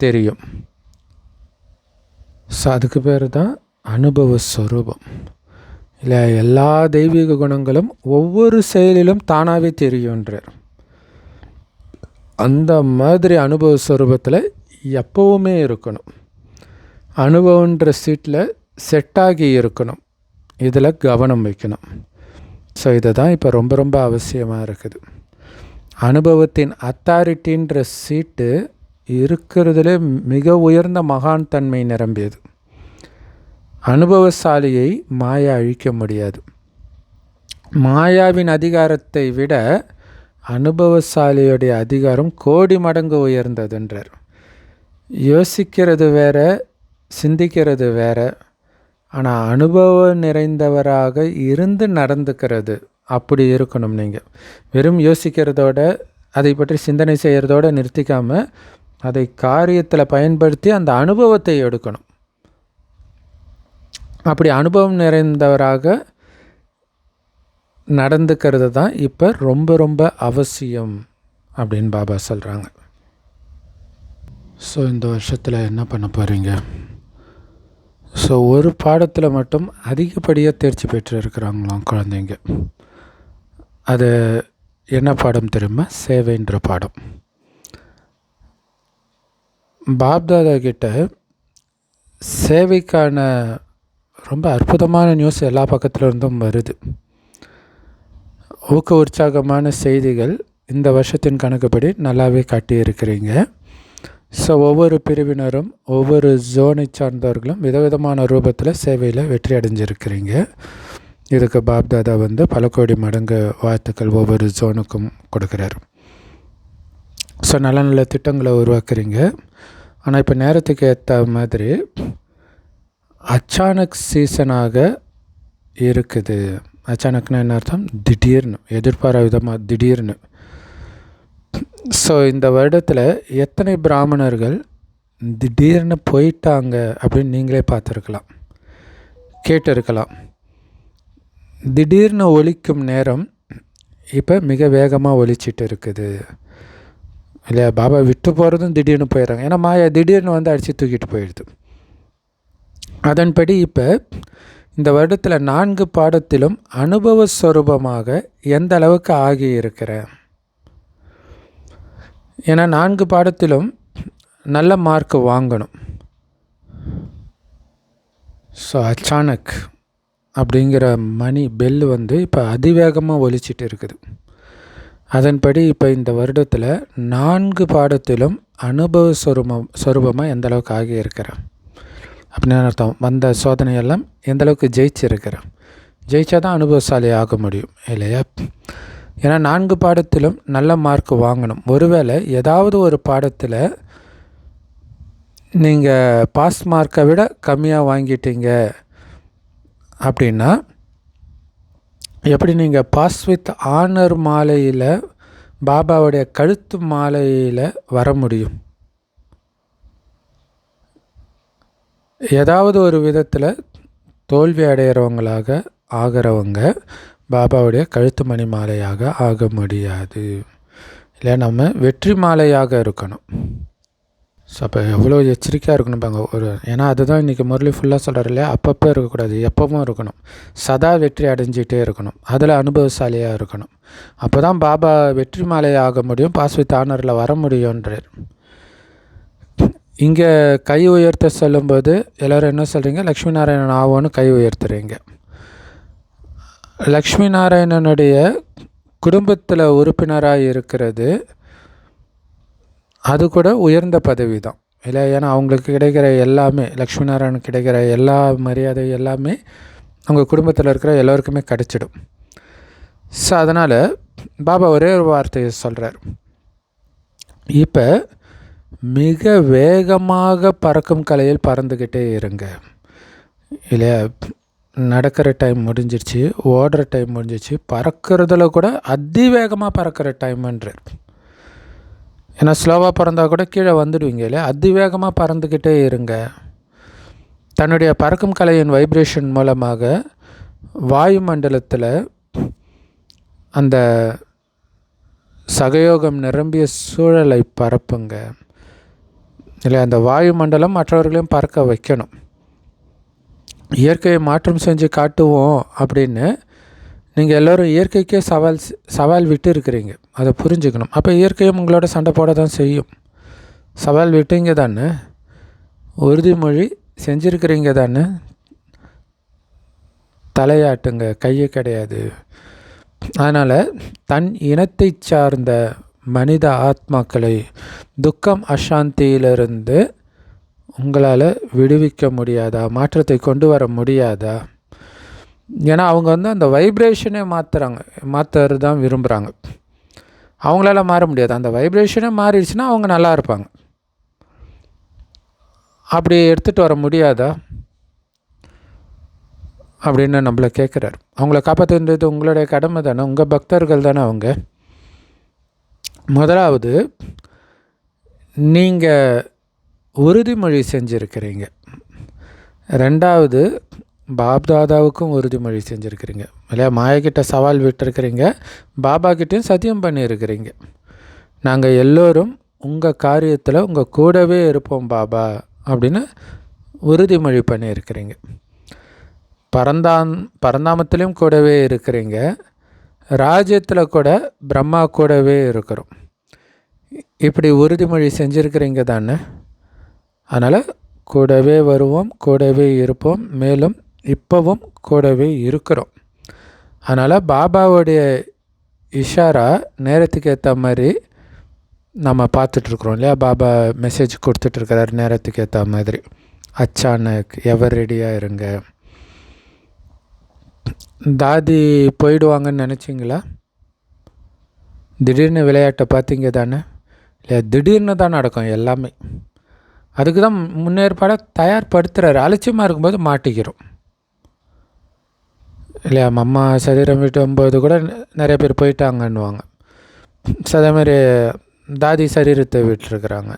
A: தெரியும். ஸோ அதுக்கு பேர் தான் அனுபவ ஸ்வரூபம். இல்லை, எல்லா தெய்வீக குணங்களும் ஒவ்வொரு செயலிலும் தானாகவே தெரியுன்றார். அந்த மாதிரி அனுபவ ஸ்வரூபத்தில் எப்போவுமே இருக்கணும். அனுபவன்ற சீட்டில் செட்டாகி இருக்கணும். இதில் கவனம் வைக்கணும். ஸோ இதை தான் இப்போ ரொம்ப ரொம்ப அவசியமாக இருக்குது. அனுபவத்தின் அத்தாரிட்டின்ற சீட்டு இருக்கிறதுலே மிக உயர்ந்த மகான் தன்மை நிரம்பியது. அனுபவசாலியை மாயா அழிக்க முடியாது. மாயாவின் அதிகாரத்தை விட அனுபவசாலியுடைய அதிகாரம் கோடி மடங்கு உயர்ந்ததுன்றார். யோசிக்கிறது வேற, சிந்திக்கிறது வேற. ஆனால் அனுபவம் நிறைந்தவராக இருந்து நடந்துக்கிறது அப்படி இருக்கணும். நீங்கள் வெறும் யோசிக்கிறதோட, அதை பற்றி சிந்தனை செய்கிறதோடு நிறுத்திக்காமல் அதை காரியத்தில் பயன்படுத்தி அந்த அனுபவத்தை எடுக்கணும். அப்படி அனுபவம் நிறைந்தவராக நடந்துக்கிறது தான் இப்போ ரொம்ப ரொம்ப அவசியம் அப்படின்னு பாபா சொல்கிறாங்க. ஸோ இந்த வருஷத்தில் என்ன பண்ண போகிறீங்க? ஸோ ஒரு பாடத்தில் மட்டும் அதிகப்படியாக தேர்ச்சி பெற்று இருக்கிறாங்களாம் குழந்தைங்க. அது என்ன பாடம் தெரியுமா? சேவைன்ற பாடம். பாப்தாதா கிட்ட சேவைக்கான ரொம்ப அற்புதமான நியூஸ் எல்லா பக்கத்துல இருந்தும் வருது. உற்சாகமான செய்திகள் இந்த வருஷத்தின் கணக்குப்படி நல்லாவே காட்டியிருக்கிறீங்க. ஸோ ஒவ்வொரு பிரிவினரும் ஒவ்வொரு ஜோனை சார்ந்தவர்களும் விதவிதமான ரூபத்தில் சேவையில் வெற்றி அடைஞ்சிருக்கிறீங்க. இதுக்கு பாப்தாதா பல கோடி மடங்கு வாழ்த்துக்கள் ஒவ்வொரு ஜோனுக்கும் கொடுக்குறாரு. ஸோ நல்ல நல்ல திட்டங்களை உருவாக்குறீங்க. ஆனால் இப்போ நேரத்துக்கு ஏற்ற மாதிரி அச்சானக் சீசனாக இருக்குது. அச்சானக்னா என்ன அர்த்தம்? திடீர்னு, எதிர்பாராத விதமாக திடீர்னு. ஸோ இந்த வருடத்தில் எத்தனை பிராமணர்கள் திடீர்னு போயிட்டாங்க அப்படின்னு நீங்களே பார்த்துருக்கலாம், கேட்டிருக்கலாம். திடீர்னு ஒலிக்கும் நேரம் இப்போ மிக வேகமாக ஒலிச்சிட்டு இருக்குது இல்லையா? பாபா விட்டு போகிறதும் திடீர்னு போயிடுறாங்க. ஏன்னா மாயா திடீர்னு அடித்து தூக்கிட்டு போயிடுது. அதன்படி இப்போ இந்த வருடத்தில் 4 பாடத்திலும் அனுபவ ஸ்வரூபமாக எந்த அளவுக்கு ஆகியிருக்கிறேன். ஏன்னா 4 பாடத்திலும் நல்ல மார்க் வாங்கணும். ஸோ அச்சானக் அப்படிங்கிற மணி பெல் இப்போ அதிவேகமாக ஒலிச்சிட்டு இருக்குது. அதன்படி இப்போ இந்த வருடத்தில் 4 பாடத்திலும் அனுபவ ஸ்வரூபமாக எந்த அளவுக்கு ஆகியிருக்கிறேன் அப்படின்னு அர்த்தம். வந்த சோதனையெல்லாம் எந்த அளவுக்கு ஜெயிச்சிருக்கிறேன். ஜெயிச்சா தான் அனுபவசாலி ஆக முடியும் இல்லையா? ஏன்னா 4 பாடத்திலும் நல்ல மார்க் வாங்கணும். ஒருவேளை ஏதாவது ஒரு பாடத்தில் நீங்கள் பாஸ் மார்க்கை விட கம்மியாக வாங்கிட்டீங்க அப்படின்னா எப்படி நீங்கள் பாஸ் வித் ஆனர் மாலையில் பாபாவுடைய கழுத்து மாலையில் வர முடியும்? ஏதாவது ஒரு விதத்தில் தோல்வி அடைகிறவங்களாக ஆகிறவங்க பாபாவுடைய கழுத்து மணி மாலையாக ஆக முடியாது. இல்லை, நம்ம வெற்றி மாலையாக இருக்கணும். ஸோ அப்போ எவ்வளோ எச்சரிக்கையாக இருக்கணும் பாங்க. ஏன்னா அதுதான் இன்றைக்கி முரளி ஃபுல்லாக சொல்கிறார் இல்லையா? அப்பப்போ இருக்கக்கூடாது, எப்பவும் இருக்கணும். சதா வெற்றி அடைஞ்சிட்டே இருக்கணும். அதில் அனுபவசாலியாக இருக்கணும். அப்போ தான் பாபா வெற்றி மாலையாக ஆக முடியும், பாஸ் வித் ஆனரில் வர முடியுன்றார். இங்கே கை உயர்த்த சொல்லும்போது எல்லோரும் என்ன சொல்கிறீங்க? லக்ஷ்மி நாராயணன் ஆவோன்னு கை உயர்த்துறீங்க. லக்ஷ்மி நாராயணனுடைய குடும்பத்தில் உறுப்பினராக இருக்கிறது அது கூட உயர்ந்த பதவி தான் இல்லை? ஏன்னா அவங்களுக்கு கிடைக்கிற எல்லாமே, லக்ஷ்மி நாராயணனுக்கு கிடைக்கிற எல்லா மரியாதை எல்லாமே அவங்க குடும்பத்தில் இருக்கிற எல்லோருக்குமே கிடச்சிடும். ஸோ அதனால் பாபா ஒரே ஒரு வார்த்தையை சொல்கிறார். இப்போ மிக வேகமாக பறக்கும் கலையில் பறந்துக்கிட்டே இருங்க இல்லையா? நடக்கிற டைம் முடிஞ்சிருச்சு, ஓடுற டைம் முடிஞ்சிருச்சு, பறக்கிறதுல கூட அதிவேகமாக பறக்கிற டைம்ன்றார். ஏன்னா ஸ்லோவாக பறந்தால் கூட கீழே வந்துடுவீங்க இல்லையா? அதிவேகமாக பறந்துக்கிட்டே இருங்க. தன்னுடைய பறக்கும் கலையின் வைப்ரேஷன் மூலமாக வாயுமண்டலத்தில் அந்த சகயோகம் நிரம்பிய சூழலை பரப்புங்க இல்லை? அந்த வாயுமண்டலம் மற்றவர்களையும் பறக்க வைக்கணும். இயற்கையை மாற்றம் செஞ்சு காட்டுவோம் அப்படின்னு நீங்கள் எல்லோரும் இயற்கைக்கே சவால் விட்டு இருக்கிறீங்க. அதை புரிஞ்சுக்கணும். அப்போ இயற்கையும் உங்களோட சண்டை போட தான் செய்யும். சவால் விட்டீங்க தானே, உறுதிமொழி செஞ்சுருக்கிறீங்க தானே, தலையாட்டுங்க, கையே கிடையாது. அதனால் தன் இனத்தை சார்ந்த மனித ஆத்மாக்களை துக்கம் அசாந்தியிலிருந்து உங்களால் விடுவிக்க முடியாதா? மாற்றத்தை கொண்டு வர முடியாதா? ஏன்னா அவங்க அந்த வைப்ரேஷனே மாற்றுறது தான் விரும்புகிறாங்க. அவங்களால மாற முடியாது. அந்த வைப்ரேஷனே மாறிடுச்சுன்னா அவங்க நல்லா இருப்பாங்க. அப்படி எடுத்துகிட்டு வர முடியாதா அப்படின்னு நம்மளை கேட்குறாரு. அவங்கள காப்பாற்றுன்றது உங்களுடைய கடமை தானே, உங்கள் பக்தர்கள் தானே அவங்க. முதலாவது நீங்கள் உறுதிமொழி செஞ்சுருக்கிறீங்க. ரெண்டாவது பாப்தாதாவுக்கும் உறுதிமொழி செஞ்சுருக்கிறீங்க இல்லையா? மாயக்கிட்ட சவால் விட்டுருக்கிறீங்க, பாபா கிட்டேயும் சத்தியம் பண்ணியிருக்கிறீங்க. நாங்கள் எல்லோரும் உங்கள் காரியத்தில் உங்கள் கூடவே இருப்போம் பாபா அப்படின்னு உறுதிமொழி பண்ணியிருக்கிறீங்க. பரந்தாமத்திலையும் கூடவே இருக்கிறீங்க, ராஜ்யத்தில் கூட பிரம்மா கூடவே இருக்கிறோம். இப்படி உறுதிமொழி செஞ்சுருக்கிறீங்க தானே? அதனால் கூடவே வருவோம், கூடவே இருப்போம். மேலும் இப்போவும் கூடவே இருக்கிறோம். அதனால் பாபாவுடைய இஷாரா நேரத்துக்கு ஏற்ற மாதிரி நம்ம பார்த்துட்ருக்குறோம் இல்லையா. பாபா மெசேஜ் கொடுத்துட்ருக்கிறார் நேரத்துக்கு ஏற்ற மாதிரி. அச்சானக், எவர் ரெடியாக இருங்க. தாதி போயிடுவாங்கன்னு நினச்சிங்களா? திடீர்னு விளையாட்டை பார்த்தீங்க தானே இல்லையா? திடீர்னு தான் நடக்கும் எல்லாமே. அதுக்கு தான் முன்னேற்பாடாக தயார்படுத்துகிறாரு. அலட்சியமாக இருக்கும்போது மாட்டிக்கிறோம் இல்லையா. அம்மா சரீரம் விட்டு வரும்போது கூட நிறைய பேர் போயிட்டாங்கன்னுவாங்க. ஸோ அதேமாதிரி தாதி சரீரத்தை விட்டுருக்குறாங்க.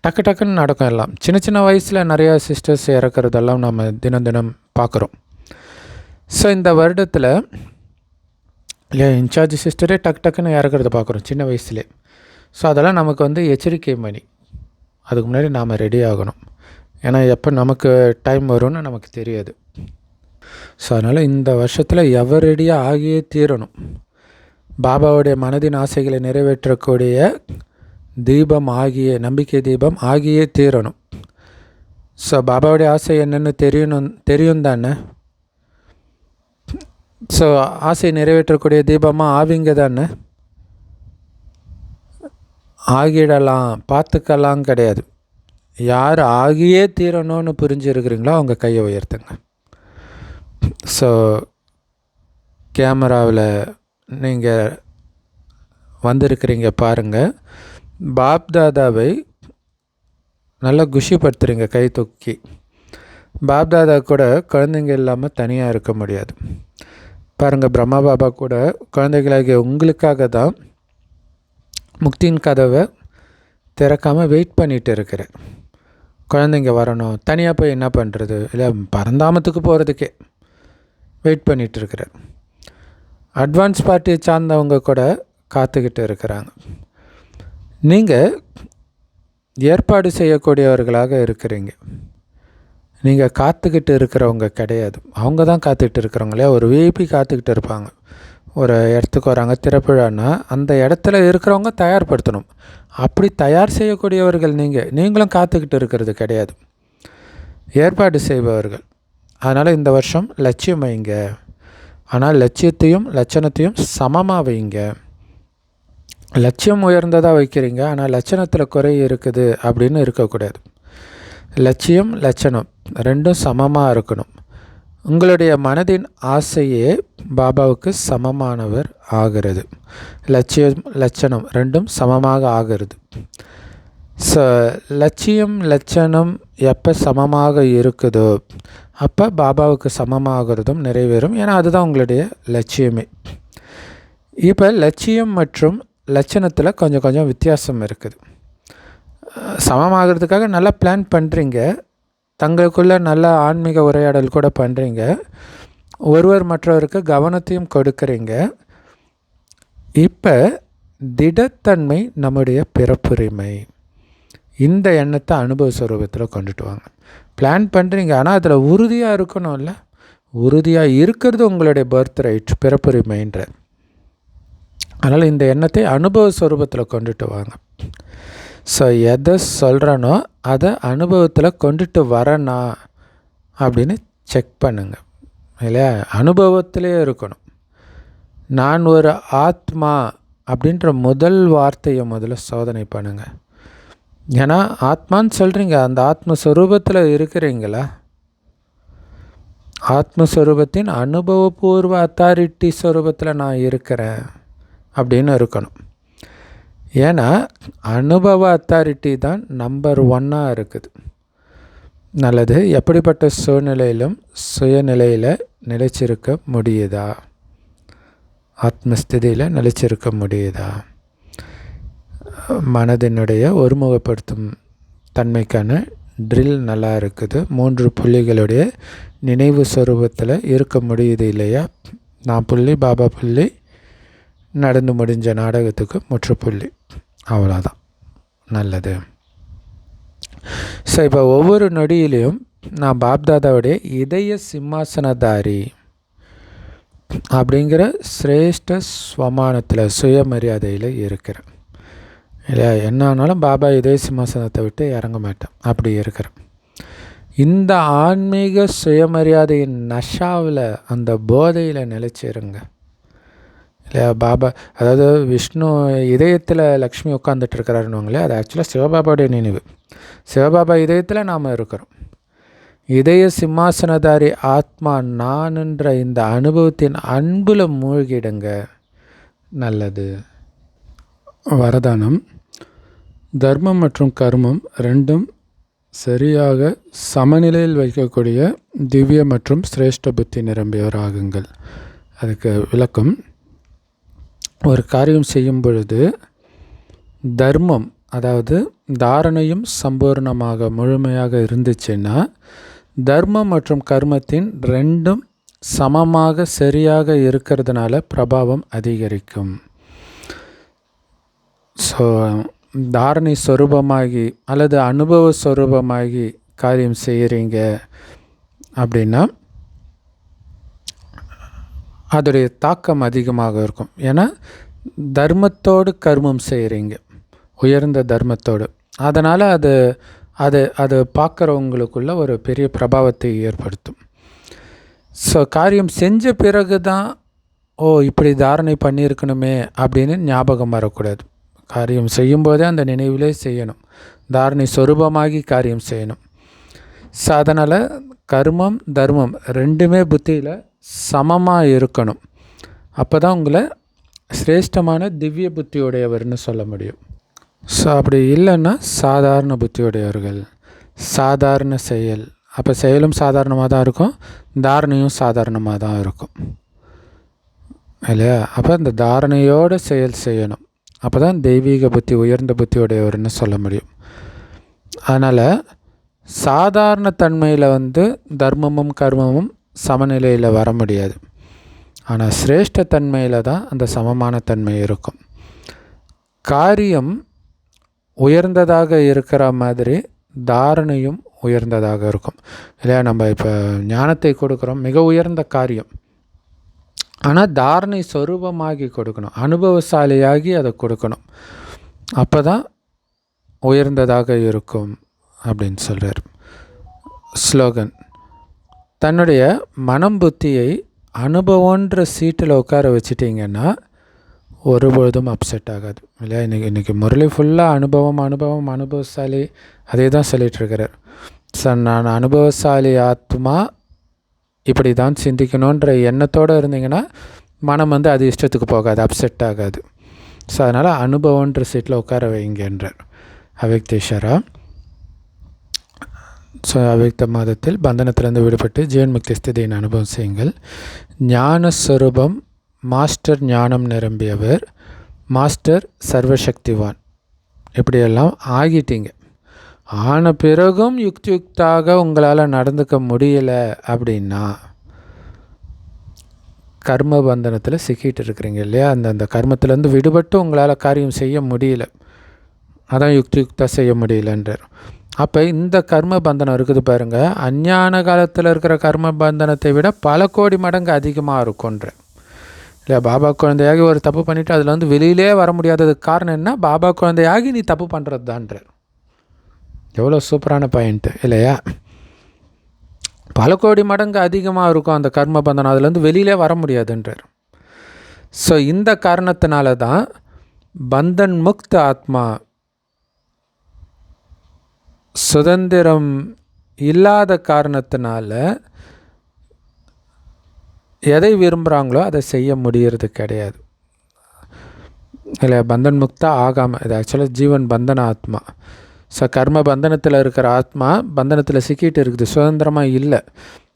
A: டக்கு டக்குன்னு நடக்கும் எல்லாம். சின்ன சின்ன வயசில் நிறையா சிஸ்டர்ஸ் இறக்குறதெல்லாம் நம்ம தினம் தினம் பார்க்குறோம். ஸோ இந்த வருடத்தில் இல்லையா இன்சார்ஜ் சிஸ்டரே டக்குன்னு இறக்குறத பார்க்குறோம் சின்ன வயசுலேயே. ஸோ அதெல்லாம் நமக்கு எச்சரிக்கை மணி. அதுக்கு முன்னாடி நாம் ரெடி ஆகணும். ஏன்னா எப்போ நமக்கு டைம் வரும்னு நமக்கு தெரியாது. ஸோ அதனால் இந்த வருஷத்தில் எவர் ரெடியாக ஆகியே தீரணும். பாபாவுடைய மனதின் ஆசைகளை நிறைவேற்றக்கூடிய தீபம் ஆகிய நம்பிக்கை தீபம் ஆகியே தீரணும். ஸோ பாபாவுடைய ஆசை என்னென்னு தெரியும் தானே. ஸோ ஆசை நிறைவேற்றக்கூடிய தீபமாக ஆவிங்க தானே. ஆகிடலாம் பார்த்துக்கலாம் கிடையாது. யார் ஆகியே தீரணும்னு புரிஞ்சுருக்கிறீங்களோ அவங்க கையை உயர்த்துங்க. ஸோ கேமராவில் நீங்கள் வந்திருக்கிறீங்க பாருங்கள். பாப்தாதாவை நல்லா குஷிப்படுத்துகிறீங்க கை தூக்கி. பாப்தாதா கூட குழந்தைங்க இல்லாமல் தனியாக இருக்க முடியாது. பாருங்கள், பிரம்மா பாபா கூட குழந்தைகளாகிய உங்களுக்காக தான் முக்தியின் கதவை திறக்காமல் வெயிட் பண்ணிகிட்டு இருக்கிறேன். குழந்தைங்க வரணும், தனியாக போய் என்ன பண்ணுறது இல்லை, பரந்தாமத்துக்கு போகிறதுக்கே வெயிட் பண்ணிகிட்டு இருக்கிறேன். அட்வான்ஸ் பார்ட்டியை சார்ந்தவங்க கூட காத்துக்கிட்டு இருக்கிறாங்க. நீங்கள் ஏற்பாடு செய்யக்கூடியவர்களாக இருக்கிறீங்க. நீங்கள் காத்துக்கிட்டு இருக்கிறவங்க கிடையாது. அவங்க தான் காத்துக்கிட்டு இருக்கிறவங்களே. ஒரு விஐபி காத்துக்கிட்டு இருப்பாங்க. ஒரு இடத்துக்கு வராங்க திறப்புழான்னா அந்த இடத்துல இருக்கிறவங்க தயார்படுத்தணும். அப்படி தயார் செய்யக்கூடியவர்கள் நீங்களும் காத்துக்கிட்டு இருக்கிறது கிடையாது, ஏற்பாடு செய்பவர்கள். அதனால் இந்த வருஷம் லட்சியம் வைங்க. ஆனால் லட்சியத்தையும் லட்சணத்தையும் சமமாக வைங்க. லட்சியம் உயர்ந்ததாக வைக்கிறீங்க, ஆனால் லட்சணத்தில் குறை இருக்குது அப்படின்னு இருக்கக்கூடாது. லட்சியம் லட்சணம் ரெண்டும் சமமாக இருக்கணும். உங்களுடைய மனதின் ஆசையே பாபாவுக்கு சமமானவர் ஆகிறது. லட்சியம் லட்சணம் ரெண்டும் சமமாக ஆகிறது. ஸோ லட்சியம் லட்சணம் எப்போ சமமாக இருக்குதோ அப்போ பாபாவுக்கு சமமாகிறதும் நிறைவேறும். ஏன்னா அதுதான் உங்களுடைய லட்சியமே. இப்போ லட்சியம் மற்றும் லட்சணத்தில் கொஞ்சம் வித்தியாசம் இருக்குது. சமமாகிறதுக்காக நல்லா பிளான் பண்ணுறீங்க, தங்களுக்குள்ள நல்ல ஆன்மீக உரையாடல் கூட பண்ணுறீங்க, ஒருவர் மற்றவருக்கு கவனத்தையும் கொடுக்குறீங்க. இப்போ திடத்தன்மை நம்முடைய பிறப்புரிமை. இந்த எண்ணத்தை அனுபவ ஸ்வரூபத்தில் கொண்டுட்டு வாங்க. பிளான் பண்ணுறீங்க, ஆனால் அதில் உறுதியாக இருக்கணும்ல. உறுதியாக இருக்கிறது உங்களுடைய பர்த் ரைட், பிறப்புரிமைன்ற. அதனால் இந்த எண்ணத்தை அனுபவ ஸ்வரூபத்தில் கொண்டுட்டு வாங்க. ஸோ எதை சொல்கிறனோ அதை அனுபவத்தில் கொண்டுட்டு வரேனா அப்படின்னு செக் பண்ணுங்க இல்லையா. அனுபவத்திலே இருக்கணும். நான் ஒரு ஆத்மா அப்படின்ற முதல் வார்த்தையை முதல்ல சோதனை பண்ணுங்கள். ஏன்னா ஆத்மான்னு சொல்கிறீங்க, அந்த ஆத்மஸ்வரூபத்தில் இருக்கிறீங்களா? ஆத்மஸ்வரூபத்தின் அனுபவபூர்வ அத்தாரிட்டி ஸ்வரூபத்தில் நான் இருக்கிறேன் அப்படின்னு இருக்கணும். ஏன்னா அனுபவ அத்தாரிட்டி தான் நம்பர் 1 இருக்குது. நல்லது. எப்படிப்பட்ட சூழ்நிலையிலும் சுயநிலையில் நிலைச்சிருக்க முடியுதா? ஆத்மஸ்திதியில் நிலைச்சிருக்க முடியுதா? மனதினுடைய ஒருமுகப்படுத்தும் தன்மைக்கான ட்ரில் நல்லா இருக்குது. 3 புள்ளிகளுடைய நினைவு ஸ்வரூபத்தில் இருக்க முடியுது இல்லையா. நான் புள்ளி, பாபா புள்ளி, நடந்து முடிஞ்ச நாடகத்துக்கு முற்றுப்புள்ளி. அவ்வளோதான். நல்லது. ஸோ இப்போ ஒவ்வொரு நொடியிலையும் நான் பாப்தாதாவுடைய இதய சிம்மாசனதாரி அப்படிங்கிற சிரேஷ்ட ஸ்வமானத்தில் சுயமரியாதையில் இருக்கிறேன் இல்லையா. என்ன ஆனாலும் பாபா இதய சிம்மாசனத்தை விட்டு இறங்க மாட்டேன், அப்படி இருக்கிறேன். இந்த ஆன்மீக சுயமரியாதையின் நஷாவில், அந்த போதையில் நிலைச்சிருங்க. இல்லையா? பாபா, அதாவது விஷ்ணு இதயத்தில் லக்ஷ்மி உட்காந்துட்டு இருக்கிறாருன்னுவாங்களே, அது ஆக்சுவலாக சிவபாபாவுடைய நினைவு. சிவபாபா இதயத்தில் நாம் இருக்கிறோம். இதய சிம்மாசனதாரி ஆத்மா நான்ன்ற இந்த அனுபவத்தின் அன்பில் மூழ்கிடுங்க. நல்லது. வரதானம்: தர்மம் மற்றும் கர்மம் ரெண்டும் சரியாக சமநிலையில் வைக்கக்கூடிய திவ்ய மற்றும் சிரேஷ்ட புத்தி நிரம்பியவராகுங்கள். அதுக்கு விளக்கம்: ஒரு காரியம் செய்யும் பொழுது தர்மம், அதாவது தாரணையும் சம்பூர்ணமாக முழுமையாக இருந்துச்சுன்னா, தர்மம் மற்றும் கர்மத்தின் ரெண்டும் சமமாக சரியாக இருக்கிறதுனால பிரபாவம் அதிகரிக்கும். ஸோ தாரணை ஸ்வரூபமாகி அல்லது அனுபவ ஸ்வரூபமாகி காரியம் செய்கிறீங்க அப்படின்னா அதோடைய தாக்கம் அதிகமாக இருக்கும். ஏன்னா தர்மத்தோடு கர்மம் செய்கிறீங்க, உயர்ந்த தர்மத்தோடு. அதனால் அது பார்க்குறவங்களுக்குள்ள ஒரு பெரிய பிரபாவத்தை ஏற்படுத்தும். ஸோ காரியம் செஞ்ச பிறகு தான் இப்படி தாரணை பண்ணியிருக்கணுமே அப்படின்னு ஞாபகம் வரக்கூடாது. காரியம் செய்யும்போதே அந்த நினைவிலே செய்யணும். தாரணை சொரூபமாகி காரியம் செய்யணும். ஸோ அதனால் கர்மம் தர்மம் ரெண்டுமே புத்தியில் சமமாக இருக்கணும். அப்போ தான் உங்களை சிரேஷ்டமான திவ்ய புத்தியுடையவர்னு சொல்ல முடியும். ஸோ அப்படி இல்லைன்னா சாதாரண புத்தியுடையவர்கள், சாதாரண செயல். அப்போ செயலும் சாதாரணமாக தான் இருக்கும், தாரணையும் சாதாரணமாக தான் இருக்கும் இல்லையா? அப்போ இந்த தாரணையோடு செயல் செய்யணும். அப்போ தான் தெய்வீக புத்தி, உயர்ந்த புத்தியுடையவர்னு சொல்ல முடியும். அதனால் சாதாரண தன்மையில் தர்மமும் கர்மமும் சமநிலையில் வர முடியாது. ஆனால் சிரேஷ்ட தன்மையில் தான் அந்த சமமான தன்மை இருக்கும். காரியம் உயர்ந்ததாக இருக்கிற மாதிரி தாரணையும் உயர்ந்ததாக இருக்கும் இல்லையா? நம்ம இப்போ ஞானத்தை கொடுக்குறோம், மிக உயர்ந்த காரியம். ஆனால் தாரணை சொரூபமாகி கொடுக்கணும், அனுபவசாலியாகி அதை கொடுக்கணும். அப்போ தான் உயர்ந்ததாக இருக்கும் அப்படின்னு சொல்கிறார். ஸ்லோகன்: தன்னுடைய மனம் புத்தியை அனுபவன்ற சீட்டில் உட்கார வச்சிட்டிங்கன்னா ஒருபொழுதும் அப்செட் ஆகாது இல்லையா? இன்றைக்கி முரளி ஃபுல்லாக அனுபவசாலி அதே தான் சொல்லிகிட்ருக்கிறார். சார், நான் அனுபவசாலி ஆத்மா, இப்படி தான் சிந்திக்கணுன்ற எண்ணத்தோடு இருந்தீங்கன்னா மனம் அது இஷ்டத்துக்கு போகாது, அப்செட் ஆகாது. ஸோ அதனால் அனுபவன்ற சீட்டில் உட்கார வைங்கன்றார் அவ்யக்தேஸ்வரா. ஸோ அவ்யக்த மாதத்தில் பந்தனத்திலிருந்து விடுபட்டு ஜீவன் முக்தி ஸ்திதியின் அனுபவம் செய்யுங்கள். ஞானஸ்வரூபம் மாஸ்டர், ஞானம் நிரம்பியவர் மாஸ்டர், சர்வசக்திவான், இப்படியெல்லாம் ஆகிட்டீங்க. ஆன பிறகும் யுக்தியுக்தாக உங்களால் நடந்துக்க முடியலை அப்படின்னா கர்ம பந்தனத்தில் சிக்கிட்டு இருக்கிறீங்க இல்லையா? அந்த கர்மத்திலேருந்து விடுபட்டு உங்களால் காரியம் செய்ய முடியல, அதான் யுக்தியுக்தாக செய்ய முடியலன்றார். அப்போ இந்த கர்ம பந்தனம் இருக்குது பாருங்கள், அஞ்ஞான காலத்தில் இருக்கிற கர்ம பந்தனத்தை விட பல கோடி மடங்கு அதிகமாக இருக்கும்ன்ற இல்லை? பாபா குழந்தையாகி ஒரு தப்பு பண்ணிவிட்டு அதில் வெளியிலே வர முடியாததுக்கு காரணம் என்ன? பாபா குழந்தையாகி நீ தப்பு பண்ணுறது தான்றார். எவ்வளோ சூப்பரான பாயிண்ட்டு இல்லையா? பல கோடி மடங்கு அதிகமாக இருக்கும் அந்த கர்ம பந்தனம், அதுலேருந்து வெளியிலே வர முடியாதுன்றார். ஸோ இந்த காரணத்தினால தான் பந்தன் முக்த ஆத்மா சுதந்திரம் இல்லாத காரணத்தினால எதை விரும்புகிறாங்களோ அதை செய்ய முடியறது கிடையாது இல்லை? பந்தன் முக்தா ஆகாமல், இது ஆக்சுவலாக ஜீவன் பந்தன ஆத்மா. ஸோ கர்ம பந்தனத்தில் இருக்கிற ஆத்மா பந்தனத்தில் சிக்கிட்டு இருக்குது, சுதந்திரமாக இல்லை.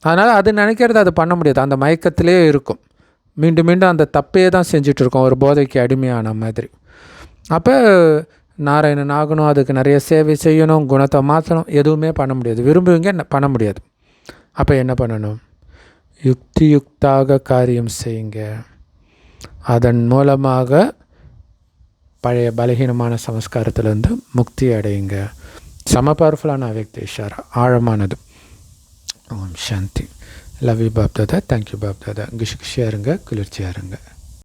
A: அதனால் அது நினைக்கிறது அது பண்ண முடியாது, அந்த மயக்கத்திலே இருக்கும். மீண்டும் மீண்டும் அந்த தப்பையே தான் செஞ்சிட்ருக்கோம், ஒரு போதைக்கு அடிமையான மாதிரி. அப்போ நாராயணன் ஆகணும், அதுக்கு நிறைய சேவை செய்யணும், குணத்தை மாற்றணும், எதுவுமே பண்ண முடியாது. விரும்புவீங்க, பண்ண முடியாது. அப்போ என்ன பண்ணணும்? யுக்தியுக்தாக காரியம் செய்யுங்க. அதன் மூலமாக பழைய பலகீனமான சமஸ்காரத்திலேருந்து முக்தி அடையுங்க. செம பவர்ஃபுல்லான அவ்யக்தேஸ்வரா, ஆழமானது. ஓம் சாந்தி. Love you Bap Dada. Thank you Bap Dada. குஷியாக இருங்க, குளிர்ச்சியாக இருங்க.